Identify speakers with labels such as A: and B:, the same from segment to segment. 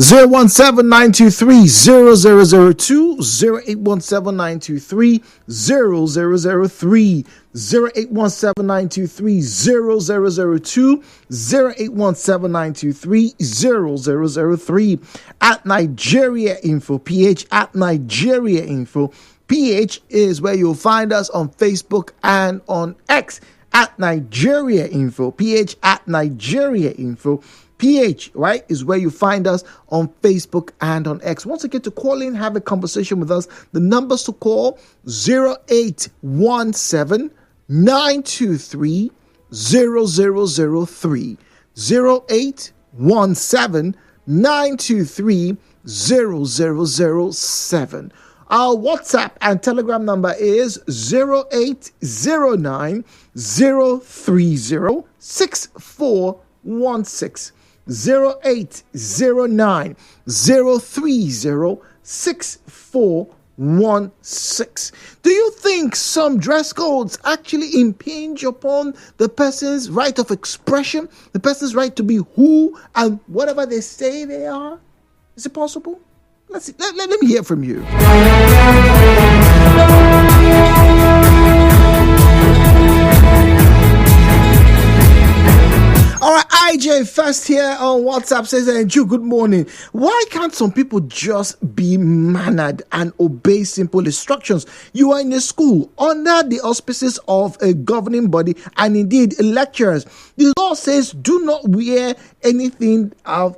A: 017-923-0002, 0817923-0003, 0817923-0002, 0817923-0003, at Nigeria Info PH, at Nigeria Info PH is where you'll find us on Facebook and on X, at Nigeria Info PH, at Nigeria Info PH, right, is where you find us on Facebook and on X. Once again, to call in, have a conversation with us, the numbers to call: 0817 923 0003, 0817 923 0007. Our WhatsApp and Telegram number is 0809 030 6416. 0809 030 6416. Do you think some dress codes actually impinge upon the person's right of expression, the person's right to be who and whatever they say they are? Is it possible? Let me hear from you. All right, IJ first here on WhatsApp says, Ju, good morning. Why can't some people just be mannered and obey simple instructions? You are in a school under the auspices of a governing body and indeed lecturers. The law says do not wear anything of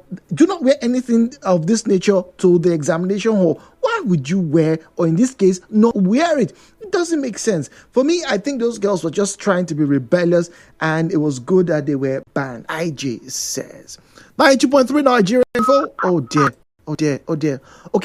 A: this nature to the examination hall. Why would you wear, or in this case, not wear it? It doesn't make sense. For me, I think those girls were just trying to be rebellious, and it was good that they were banned. IJ says. 92.3 Nigeria Info. Oh dear. Okay,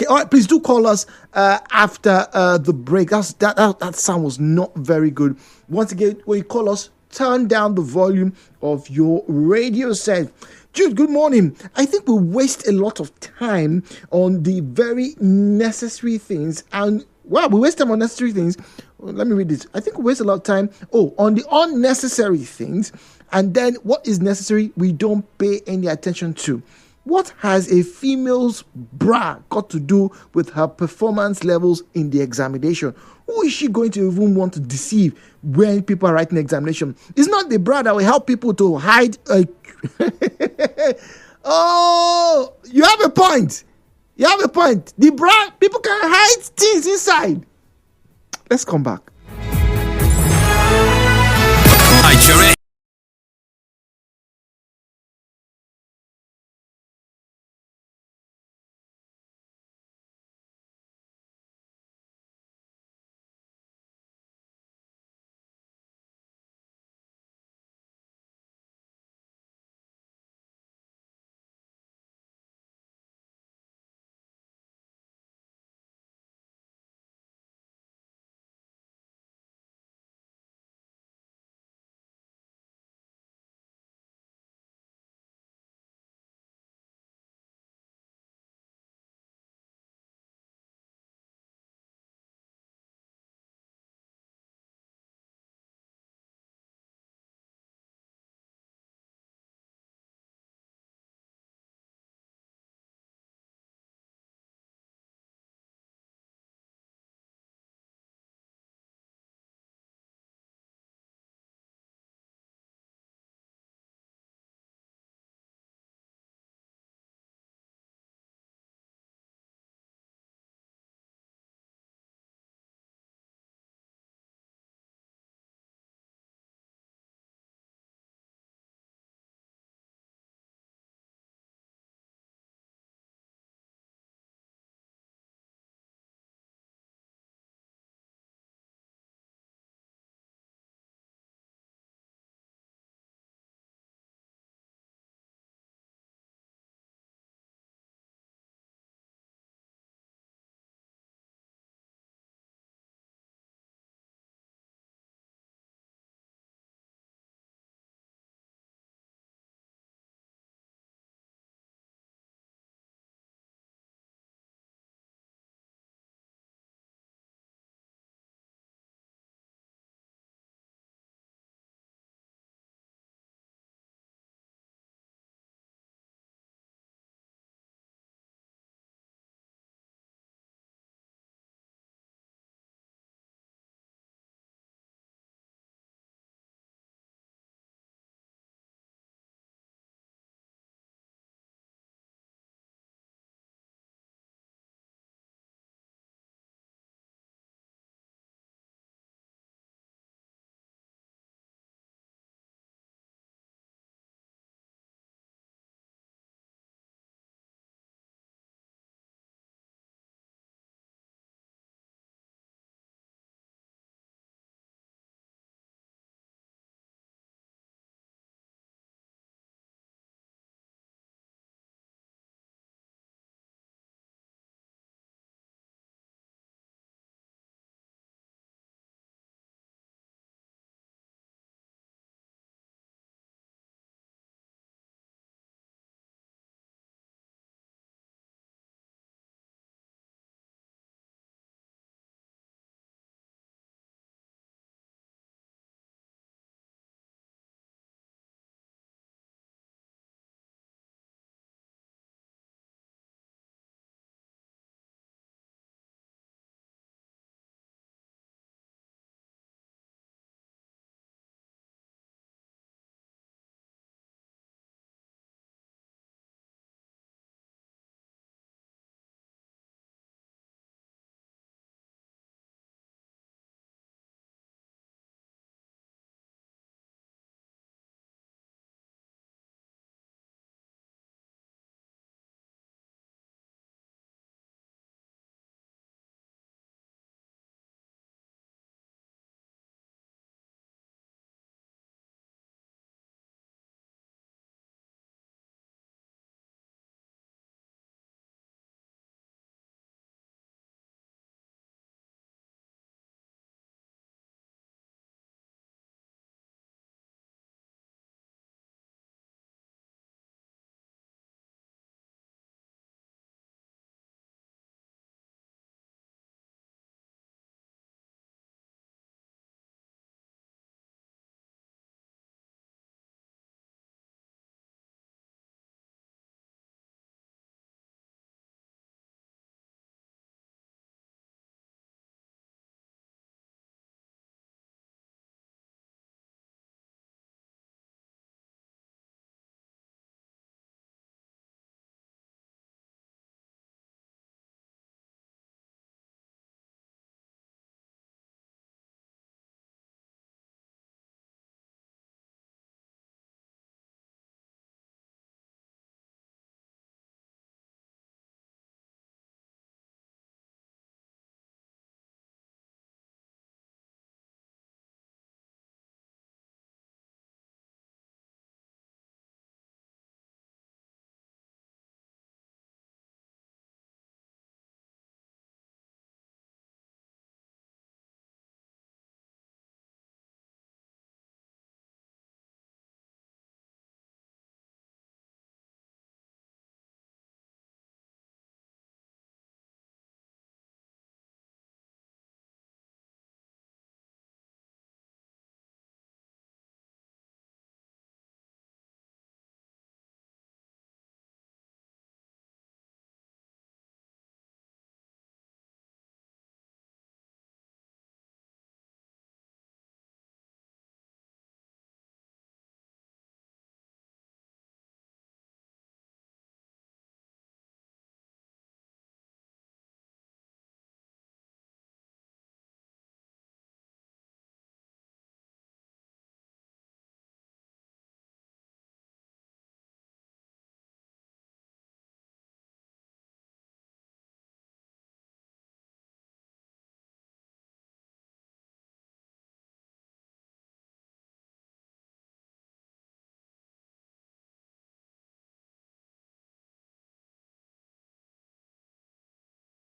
A: all right, please do call us after the break. That sound was not very good. Once again, when you call us, turn down the volume of your radio set. Jude, good morning. I think we waste a lot of time on the very necessary things, and we waste time on necessary things. Let me read this. I think we waste a lot of time on the unnecessary things, and then what is necessary we don't pay any attention to. What has a female's bra got to do with her performance levels in the examination? Who is she going to even want to deceive when people are writing examination? It's not the bra that will help people to hide. Oh, you have a point. The bra, people can hide things inside. Let's come back. Nigeria.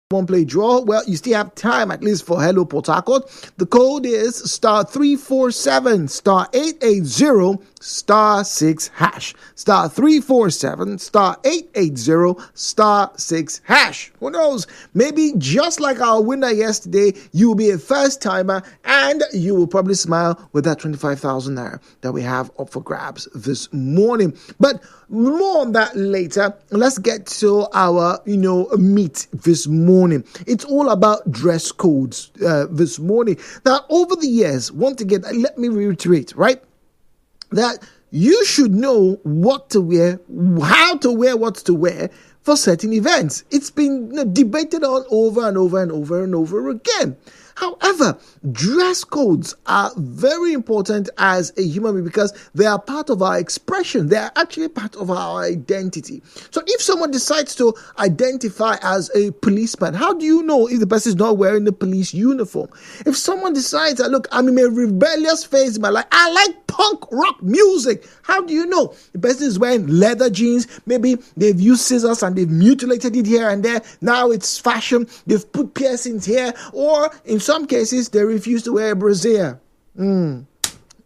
A: One play draw. Well, you still have time at least for Hello Port Harcourt. The code is *347 *880 *6#. *347 *880 *6#. Who knows? Maybe just like our winner yesterday, you will be a first timer and you will probably smile with that 25,000 naira that we have up for grabs this morning. But more on that later. Let's get to our, meet this morning. It's all about dress codes this morning. Now, over the years, once again, let me reiterate, right? That you should know what to wear, how to wear, what to wear for certain events. It's been debated on over and over and over and over again. However, dress codes are very important as a human being because they are part of our expression. They are actually part of our identity. So if someone decides to identify as a policeman, how do you know if the person is not wearing the police uniform? If someone decides that, look, I'm in a rebellious phase in my life, I like punk rock music, how do you know the person is wearing leather jeans? Maybe they've used scissors and they've mutilated it here and there. Now it's fashion. They've put piercings here, or in some cases, they refuse to wear a brassiere.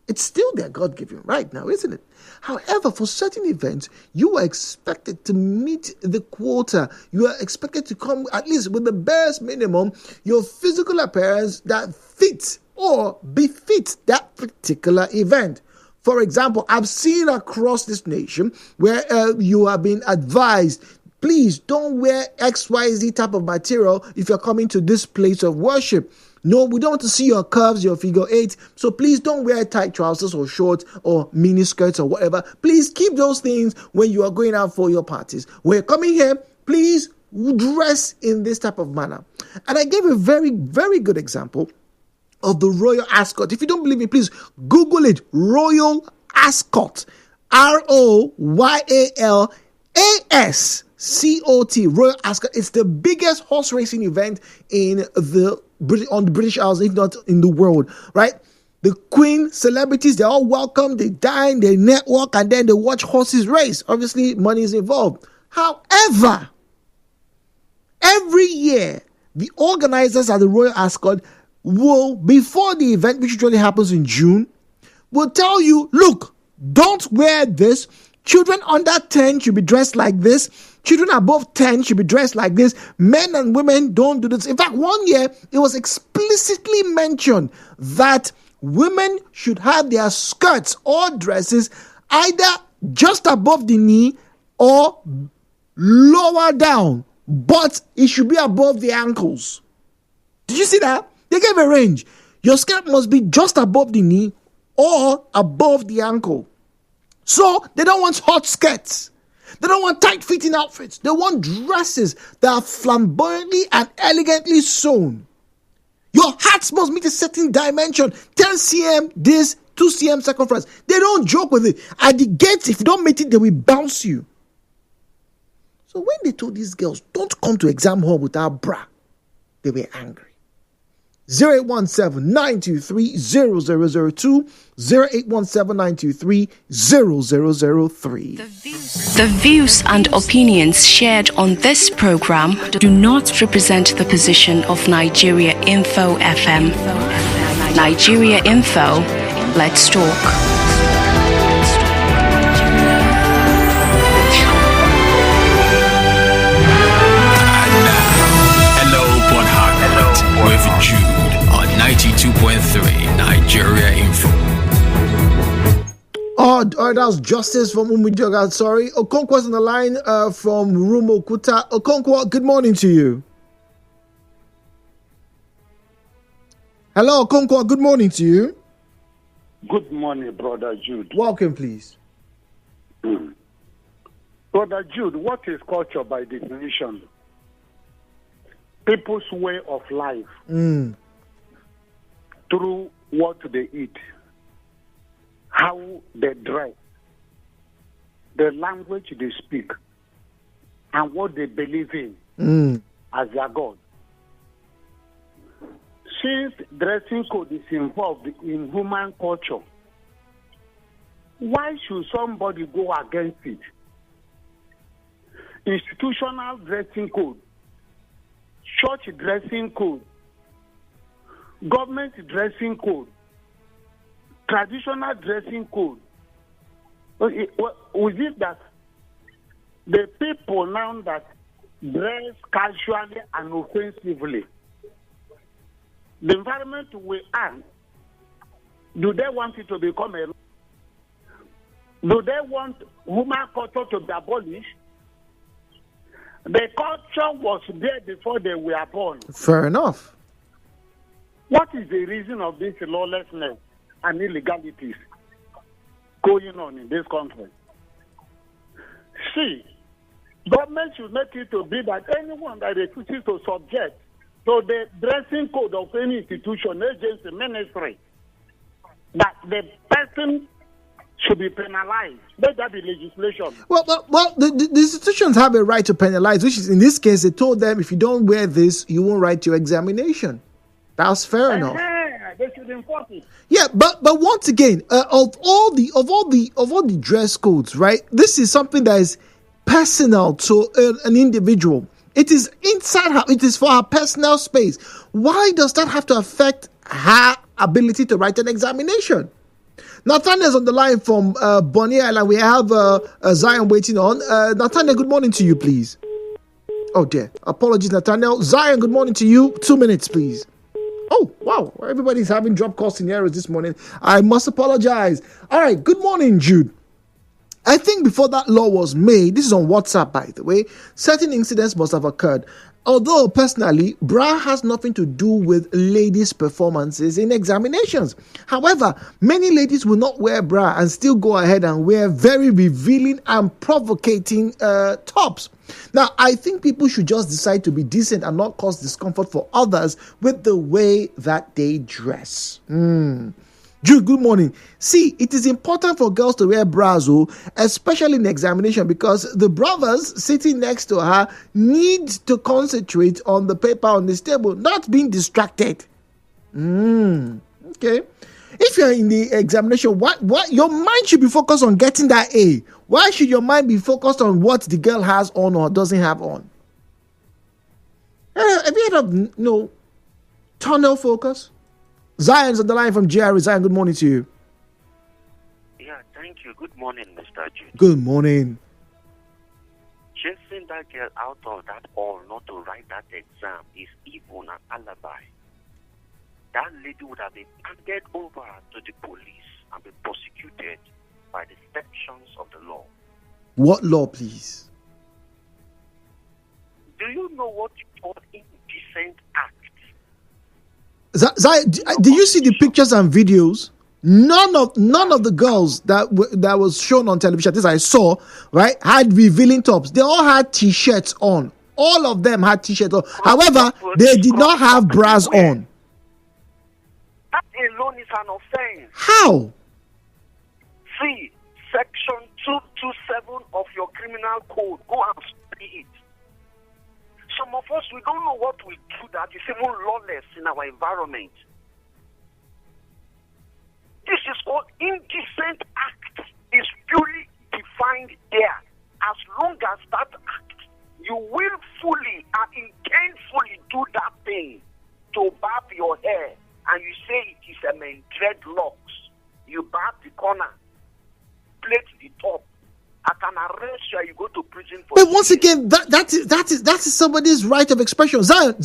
A: It's still their God-given right now, isn't it? However, for certain events, you are expected to meet the quota. You are expected to come at least with the barest minimum, your physical appearance that fits or befits that particular event. For example, I've seen across this nation where you have been advised, please don't wear XYZ type of material if you're coming to this place of worship. No, we don't want to see your curves, your figure eight. So please don't wear tight trousers or shorts or mini skirts or whatever. Please keep those things when you are going out for your parties. When you're coming here, please dress in this type of manner. And I gave a very, very good example of the Royal Ascot. If you don't believe me, please Google it. Royal Ascot. ROYALASCOT. Royal Ascot. It's the biggest horse racing event on the British Isles, if not in the world, right? The Queen, celebrities, they're all welcome. They dine, they network, and then they watch horses race. Obviously, money is involved. However, every year, the organizers at the Royal Ascot will, before the event, which usually happens in June, will tell you, look, don't wear this. Children under 10 should be dressed like this. Children above 10 should be dressed like this. Men and women don't do this. In fact, one year, it was explicitly mentioned that women should have their skirts or dresses either just above the knee or lower down, but it should be above the ankles. Did you see that? They gave a range. Your skirt must be just above the knee or above the ankle. So they don't want hot skirts. They don't want tight-fitting outfits. They want dresses that are flamboyantly and elegantly sewn. Your hats must meet a certain dimension. 10 cm this, 2 cm circumference. They don't joke with it. At the gates, if you don't meet it, they will bounce you. So when they told these girls, don't come to exam hall without bra, they were angry. 0817-923-0002, 0817-923-0003.
B: The views and opinions shared on this program do not represent the position of Nigeria Info FM. Nigeria Info, let's talk.
C: With Jude on 92.3 Nigeria Info.
A: Oh, that was Justice from Umujoga. Sorry. Okonkwo's on the line from Rumokuta. Okonkwo, good morning to you. Hello, Okonkwo, good morning to you.
D: Good morning, Brother Jude.
A: Welcome, please.
D: Brother Jude, what is culture by definition? People's way of life through what they eat, how they dress, the language they speak, and what they believe in as their God. Since dressing code is involved in human culture, why should somebody go against it? Institutional dressing code church dressing code, government dressing code, traditional dressing code. Was it that the people now that dress casually and offensively, the environment we are, do they want it to become a law? Do they want human culture to be abolished? The culture was there before they were born.
A: Fair enough.
D: What is the reason of this lawlessness and illegalities going on in this country? See, government should make it to be that anyone that refuses to subject to the dressing code of any institution, agency, ministry, that the person should be penalized. Let that be legislation.
A: Well, the institutions have a right to penalize, which is, in this case, they told them, if you don't wear this, you won't write your examination. That's fair enough.
D: They should enforce it.
A: Yeah, but once again, of all the dress codes, right? This is something that is personal to an individual. It is inside her. It is for her personal space. Why does that have to affect her ability to write an examination? Nathaniel's on the line from Bonnie Island. We have Zion waiting on. Nathaniel, good morning to you, please. Oh dear, apologies, Nathaniel. Zion, good morning to you. 2 minutes, please. Oh, wow. Everybody's having drop call scenarios this morning. I must apologize. All right. Good morning, Jude. I think before that law was made, this is on WhatsApp, by the way, certain incidents must have occurred. Although, personally, bra has nothing to do with ladies' performances in examinations. However, many ladies will not wear bra and still go ahead and wear very revealing and provocating tops. Now, I think people should just decide to be decent and not cause discomfort for others with the way that they dress. Jude, good morning. See, it is important for girls to wear bras, especially in examination, because the brothers sitting next to her need to concentrate on the paper on this table, not being distracted. Okay. If you're in the examination, what your mind should be focused on getting that A. Why should your mind be focused on what the girl has on or doesn't have on? Have you heard of tunnel focus? Zion's on the line from GRE. Zion, good morning to you.
E: Yeah, thank you. Good morning, Mr. Jude.
A: Good morning.
E: Chasing that girl out of that hall not to write that exam is even an alibi. That lady would have been handed over to the police and be prosecuted by the sections of the law.
A: What law, please?
E: Do you know what you call indecent act?
A: Zion, did you see the pictures and videos? None of the girls that was shown on television, this I saw, right, had revealing tops. They all had t-shirts on. All of them had t-shirts on. However, they did not have bras on.
E: That alone is an offense.
A: How?
E: See, section 227 of your criminal code. Go and study it. Some of us, we don't know what we do that is even lawless in our environment. This is called indecent act. Is purely defined there. As long as that act, you will fully and intentfully do that thing to barb your hair, and you say it is a man dreadlocks. You barb the corner, plait the top. I can arrest you and you go to prison for.
A: But once again, that is somebody's right of expression. Zion,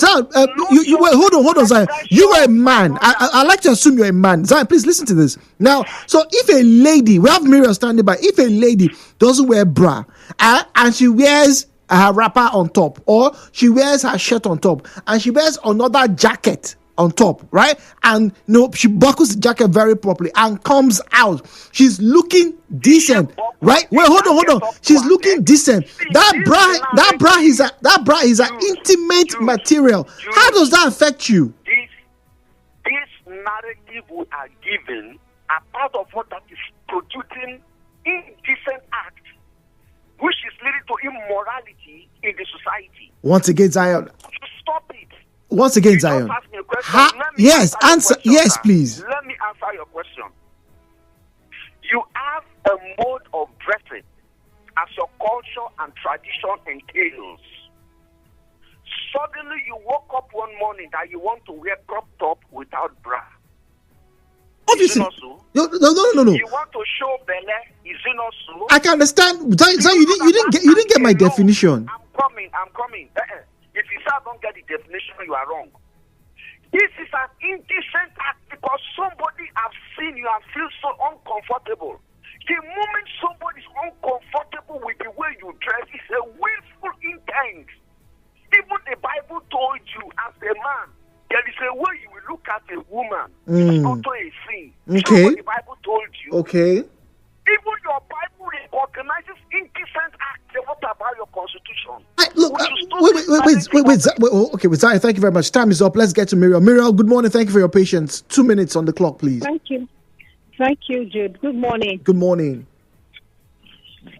A: you were hold on, Zion. You were a man. I like to assume you're a man. Zion, please listen to this. Now, so if a lady, we have Miriam standing by, if a lady doesn't wear bra and she wears her wrapper on top, or she wears her shirt on top, and she wears another jacket on top, right? And she buckles the jacket very properly and comes out. She's looking decent, right? Wait, hold on. She's looking decent. That bra is an intimate material. How does that affect you?
E: This narrative we are given are part of what that is producing indecent act, which is leading to immorality in the society.
A: Once again, Zion.
E: Stop it.
A: Once again, Zion. Yes, answer. Yes, please.
E: Let me answer your question. You have a mode of dressing as your culture and tradition entails. suddenly you woke up one morning that you want to wear crop top without bra.
A: Obviously.
E: Is it not so?
A: No.
E: You want to show belly? Is it not so?
A: I can understand. You didn't get my definition.
E: I'm coming. If you say I don't get the definition, you are wrong. This is an indecent act because somebody have seen you and feel so uncomfortable. The moment somebody is uncomfortable with the way you dress, it's a willful intent. Even the Bible told you as a man, there is a way you will look at a woman. It's also a sin.
A: Okay.
E: You know what the Bible told you?
A: Okay.
E: Even your Bible recognizes indecent acts. What about your constitution?
A: Wait, Zion, thank you very much. Time is up. Let's get to Muriel. Muriel, good morning. Thank you for your patience. 2 minutes on the clock, please.
F: Thank you, Jude. Good morning.
A: Good morning.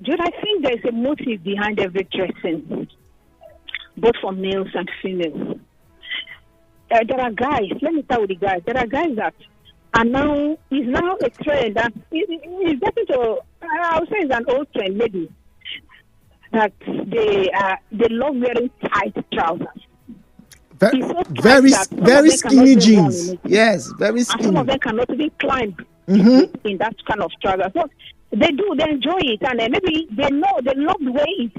F: Jude, I think there's a motive behind every dressing, both for males and females. There are guys, let me start with the guys. There are guys that are now, is now a trend that is getting to, I would say it's an old trend maybe, that they love wearing tight trousers.
A: Very skinny jeans. Yes, very skinny.
F: And some of them cannot even climb in that kind of trousers. So they enjoy it, and maybe they love the way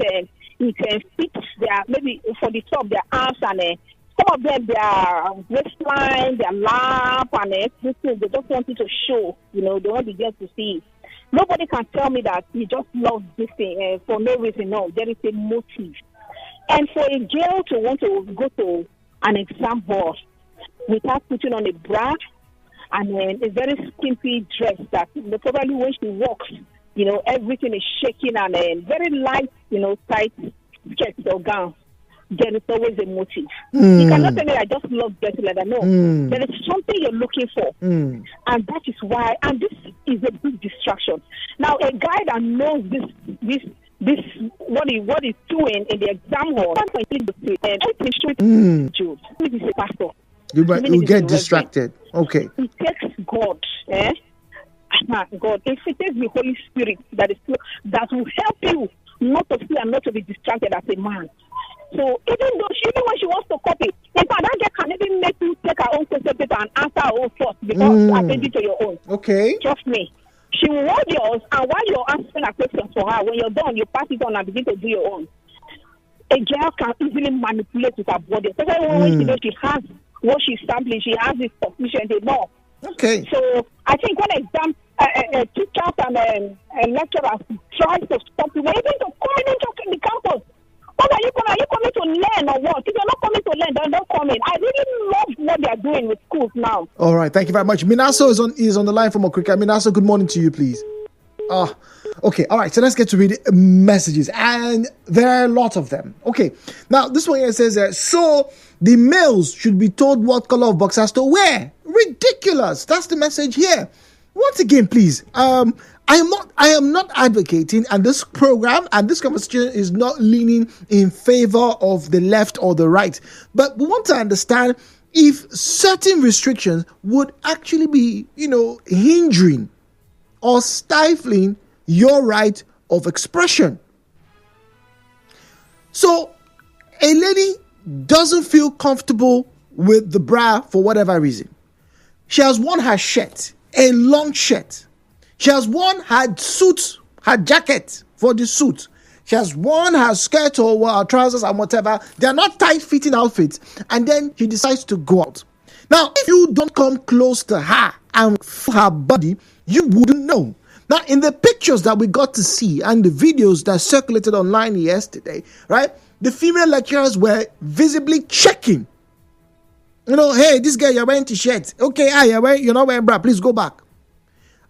F: it fits their, maybe for the top, their arms, and some of them, their waistline, their lap, and everything, they just want it to show, they want the girls to see it. Nobody can tell me that he just loves this thing for no reason. No, there is a motive. And for a girl to want to go to an exam hall without putting on a bra and a very skimpy dress that probably when she walks, everything is shaking, and very light, tight skirts or gowns, there is always a motive. You cannot tell me I just love dressing like that. No, there is something you're looking for, and that is why. And this is a big distraction. Now, a guy that knows this what he's doing in the exam hall, is a pastor.
A: You get distracted. Okay.
F: It takes God, God. If it takes the Holy Spirit that will help you not to see and not to be distracted as a man. So even when she wants to copy, in fact, that girl can even make you take her own question paper and answer her own first because I send it to your own.
A: Okay.
F: Trust me. She will hold yours, and while you're answering her questions for her, when you're done, you pass it on and begin to do your own. A girl can easily manipulate with her body, especially when she knows she has what she's sampling, she has it sufficient enough.
A: Okay.
F: So I think when teachers and lecturers try to stop you, even to come into the campus, what are you coming to learn or what? If you're not coming to learn, then don't come in. I really love what they are doing with schools now.
A: All right, thank you very much. Minaso is on the line from Okrika. Minaso, good morning to you, please. Okay, all right, so let's get to read messages, and there are a lot of them. Okay, now this one here says, so the males should be told what color of boxers to wear. Ridiculous. That's the message here. Once again, please, I am not advocating, and this program and this conversation is not leaning in favor of the left or the right, but we want to understand if certain restrictions would actually be, hindering or stifling your right of expression. So a lady doesn't feel comfortable with the bra for whatever reason. She has worn her shirt, a long shirt. She has worn her suit, her jacket for the suit. She has worn her skirt or her trousers and whatever. They are not tight-fitting outfits. And then she decides to go out. Now, if you don't come close to her and her body, you wouldn't know. Now, in the pictures that we got to see and the videos that circulated online yesterday, right, the female lecturers were visibly checking. Hey, this girl, you're wearing t-shirt. Okay, you're not wearing bra. Please go back.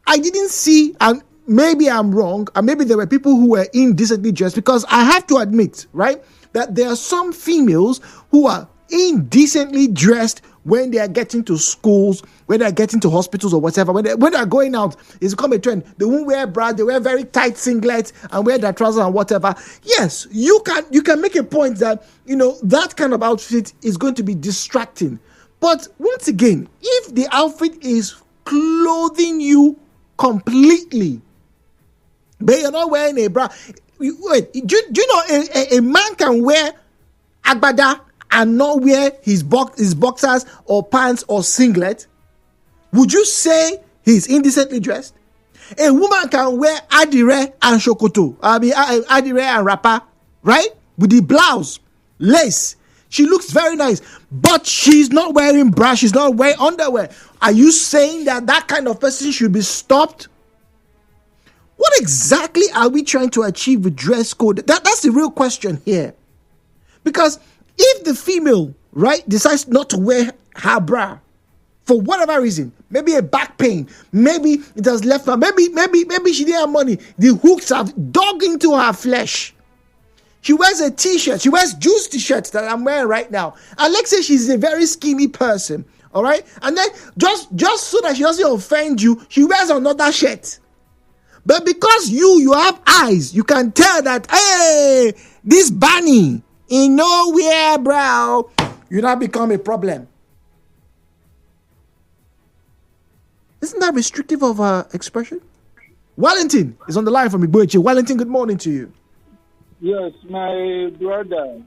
A: I didn't see, and maybe I'm wrong, and maybe there were people who were indecently dressed, because I have to admit, right, that there are some females who are indecently dressed when they are getting to schools, when they are getting to hospitals or whatever. When they are going out, it's become a trend. They won't wear bra, they wear very tight singlets and wear their trousers and whatever. Yes, you can make a point that, that kind of outfit is going to be distracting. But once again, if the outfit is clothing you completely, but you're not wearing a bra. Wait, do you know a man can wear agbada and not wear his boxers or pants or singlet, would you say he's indecently dressed? A woman can wear adire and shokoto, adire and wrapper, right? With the blouse, lace. She looks very nice, but she's not wearing bra, she's not wearing underwear. Are you saying that kind of person should be stopped? What exactly are we trying to achieve with dress code? That's the real question here. Because if the female, right, decides not to wear her bra for whatever reason, maybe a back pain, maybe it has left her, maybe she didn't have money, the hooks have dug into her flesh. She wears a t-shirt, she wears juice t-shirts that I'm wearing right now. And let's say she's a very skinny person, all right? And then just so that she doesn't offend you, she wears another shirt. But because you have eyes, you can tell that, hey, this bunny in nowhere, bro, you now become a problem. Isn't that restrictive of expression? Wellington is on the line from Igboeche. Wellington, good morning to you.
G: Yes, my brother,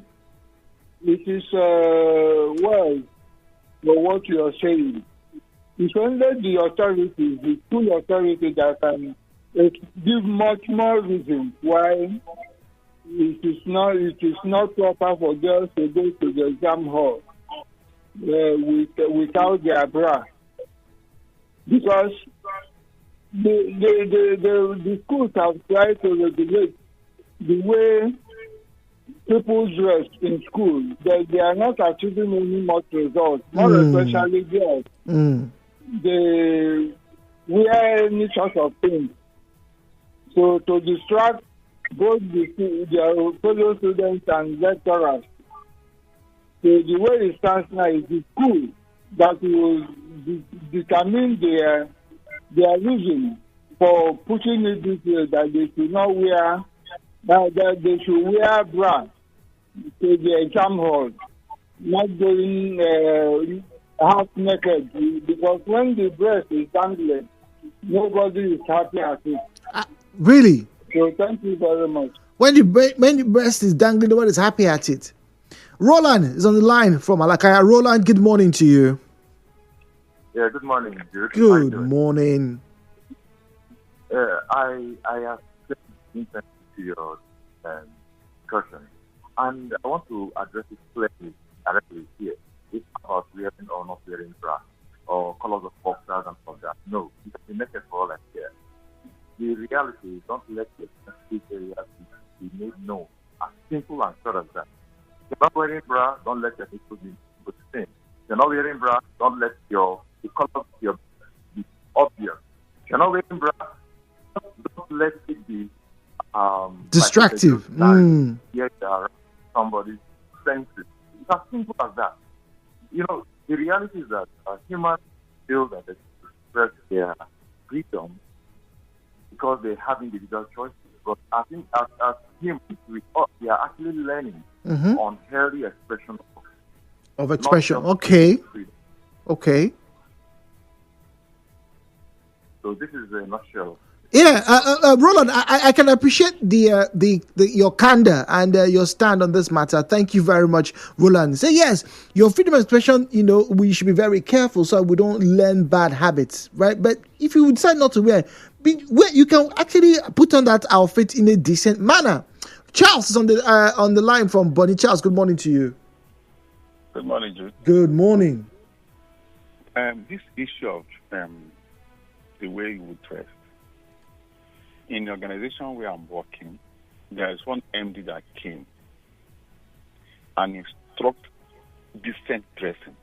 G: it is well for what you are saying. It's only the authorities, the full authority that can give much more reasons why it is not proper for girls to go to the exam hall without their bra, because the schools have tried to regulate the way people dress in school. They are not achieving any much results, more especially girls. They wear any sort of thing. So to distract both their fellow students and lecturers. So the way it stands now is the school that will determine their reason for pushing it this way, that they should not wear, that they should wear bra to the exam hall, not going half naked, because when the breast is dangling, nobody is happy at it.
A: Really?
G: So thank you very much.
A: When the breast is dangling, nobody is happy at it. Roland is on the line from Alakaya. Roland, good morning to you.
H: Yeah, good morning, Jude.
A: Good morning.
H: I have listened to your discussion, and I want to address it clearly, directly here. It's about wearing or not wearing bra, or colors of boxers and stuff like that. No, it can be naked for all I care. The reality is, don't let your sensitive areas be made known. As simple and short as that. If you're not wearing bra, don't let your people be seen. If you're not wearing bra, don't let the color of your be obvious. If you're not wearing bra, don't let it be
A: distractive.
H: Yes, somebody's senses. It's as simple as that. You know, the reality is that humans feel that they express their freedom because they have individual choices. But I think as humans, we are actually learning on healthy expression
A: of expression. Okay.
H: So this is a nutshell.
A: Yeah, Roland, I can appreciate the your candor and your stand on this matter. Thank you very much, Roland. Say yes, your freedom of expression. You know, we should be very careful so we don't learn bad habits, right? But if you decide not to wear, you can actually put on that outfit in a decent manner. Charles is on the line from Bonnie. Charles, good morning to you.
I: Good morning, Jude.
A: Good morning.
I: This issue of the way you would dress. In the organization where I'm working, there is one MD that came and instructed decent dressing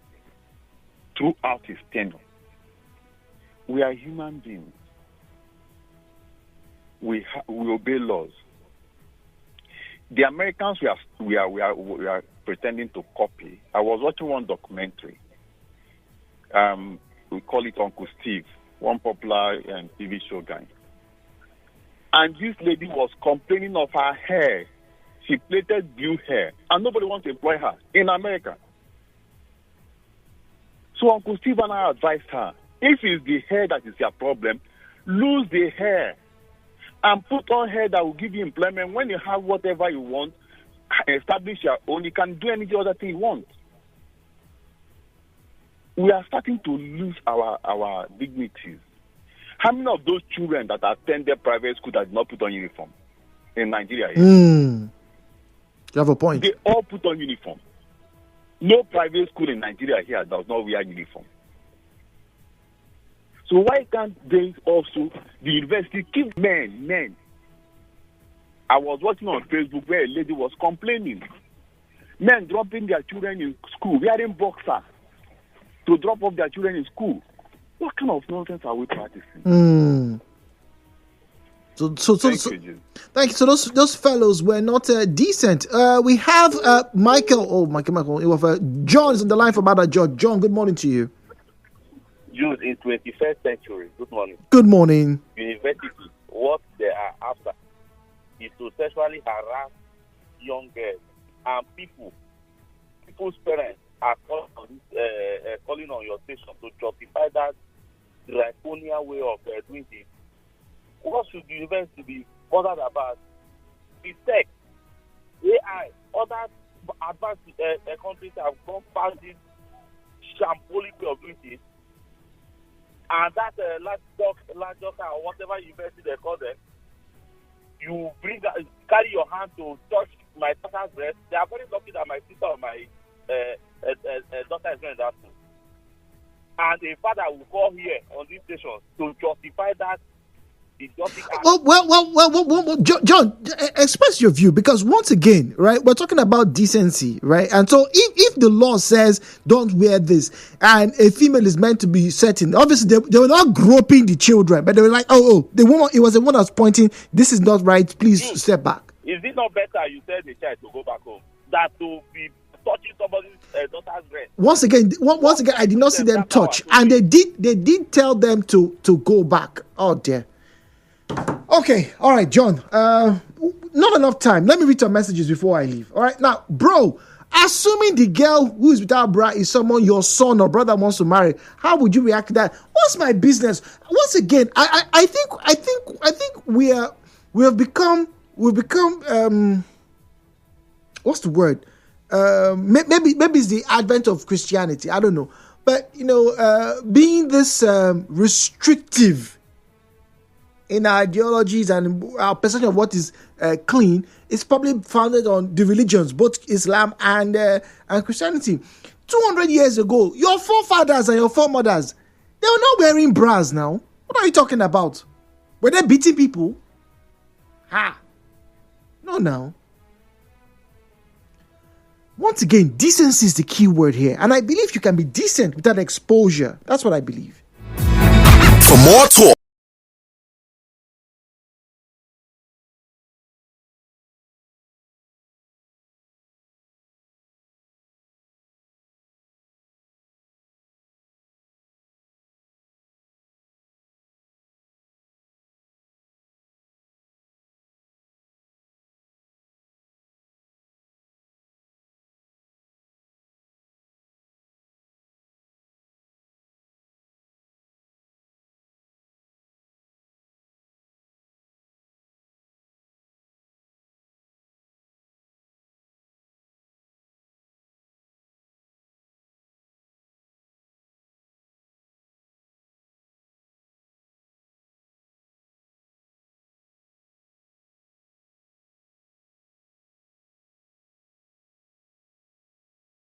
I: throughout his tenure. We are human beings. We obey laws. The Americans we are pretending to copy. I was watching one documentary. We call it Uncle Steve, one popular TV show guy. And this lady was complaining of her hair. She plaited blue hair, and nobody wants to employ her in America. So Uncle Steve and I advised her, if it's the hair that is your problem, lose the hair and put on hair that will give you employment. When you have whatever you want, establish your own, you can do any other thing you want. we are starting to lose our dignities. How many of those children that attended private school that did not put on uniform in Nigeria?
A: You have a point.
I: They all put on uniform. No private school in Nigeria here does not wear uniform. So why can't they also, the university, keep men? I was watching on Facebook where a lady was complaining. Men dropping their children in school, wearing boxers to drop off their children in school. What kind of nonsense are we practicing?
A: Thank you. So those fellows were not decent. We have Michael. Oh, Michael. John is on the line from Bada George. John, good morning to you.
J: Jews in 21st century. Good morning.
A: Good morning.
J: University, what they are after is to sexually harass young girls and people's parents are calling on your station to justify that draconian way of doing things. What should the university be bothered about? The tech, AI, other advanced countries have gone past this shambolic way of doing things. And that large doctor or whatever university they call them, you carry your hand to touch my daughter's breast. They are very lucky that my sister or my daughter is going to that school. And a father will call here on this station to justify that.
A: Well, John, express your view, because once again, right, we're talking about decency, right? And so if the law says don't wear this and a female is meant to be certain, obviously they were not groping the children, but they were like, the woman, it was the one that was pointing, this is not right, please step back.
J: Is it not better you tell the child to go back home than to be touching somebody's daughter's breast? Once again,
A: I did not see them touch, and they did tell them to go back. Oh dear. Okay, all right, John. Not enough time. Let me read your messages before I leave. All right, now, bro, assuming the girl who is without bra is someone your son or brother wants to marry, how would you react to that? What's my business? Once again, I think we've become what's the word? Maybe it's the advent of Christianity. I don't know, but being this restrictive in our ideologies and our perception of what is clean is probably founded on the religions, both Islam and Christianity. 200 years ago, your forefathers and your foremothers, they were not wearing bras now. What are you talking about? Were they beating people? No, now. Once again, decency is the key word here. And I believe you can be decent without exposure. That's what I believe.
C: For more talk